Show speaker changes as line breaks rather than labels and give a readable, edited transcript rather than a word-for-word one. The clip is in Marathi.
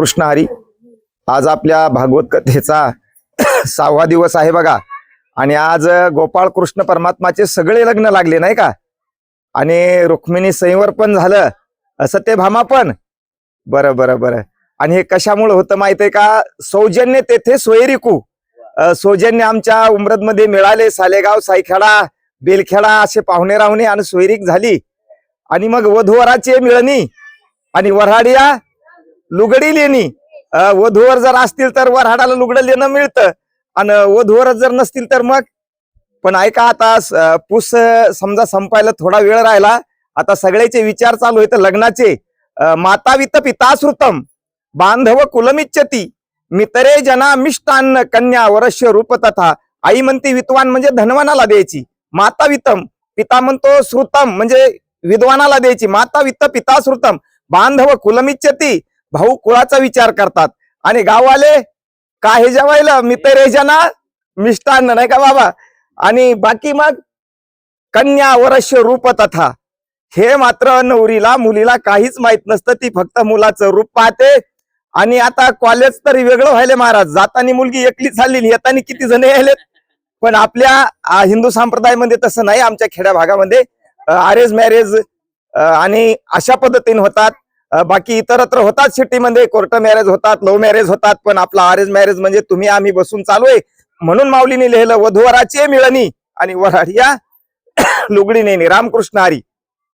रामकृष्ण हरी। आज आपल्या भागवत कथेचा 6वा दिवस आहे बघा। आणि आज गोपाळ कृष्ण परमात्माचे सगळे लग्न लागले नाही का, आणि रुक्मिणी संवर पण झालं, सत्यभामा पण। बरं बरं बरं। आणि हे कशामुळे होतं माहितीये का? सौजन्य तेथे सोयरिकू। सौजन्य आमच्या उमरदमध्ये मिळाले, सालेगाव, सायखेडा, बेलखेडा असे पाहुणे राहुणे आणि सोयरीक झाली। आणि मग वधूवराचे मिळणी आणि वऱ्हाडिया लुगडी लेणी। वधूवर जर असतील तर वऱ्हाडाला लुगडं लेणं मिळतं, आणि वधूवर जर नसतील तर मग। पण ऐका, आता पुस समजा संपायला थोडा वेळ राहिला, आता सगळ्याचे विचार चालू आहेत लग्नाचे। माता वित्त पिता श्रुतम बांधव कुलमिच्छती मितरे जना मिष्टान्न कन्या वरस्य रूप तथा। आई म्हणते विद्वान म्हणजे धनवानाला द्यायची, माता वित्तम। पिता म्हणतो श्रुतम म्हणजे विद्वानाला द्यायची, माता वित्त पिता श्रुतम। बांधव कुलमिच्छती भाऊ कुळाचा विचार करतात, आणि गाववाले काय जेवायला मितरे जना मिष्टान्न नाही का बाबा। आणि बाकी मग कन्या वरस्य रूप तथा। हे मात्र नवरीला मुलीला काहीच माहित नसतं, ती फक्त मुलाचं रूप पाहते। आणि आता कॉलेज तरी वेगळं व्हायले महाराज, जातानी मुलगी एकली चालली, येतानी किती जण यायलेत। पण आपल्या हिंदू संप्रदायामध्ये तसं नाही। आमच्या खेड्या भागामध्ये अरेंज मॅरेज आणि अशा पद्धतीने होतात। बाकी इतरत्र होतात, सिटीमध्ये कोर्ट मॅरेज होतात, लव्ह मॅरेज होतात, पण आपला अरेंज मॅरेज म्हणजे तुम्ही आम्ही बसून चालू आहे। म्हणून माऊलीने लिहिलं वधूवराचे मिळणी आणि वऱ्हाडिया लुगडी नेणी। रामकृष्ण हरी।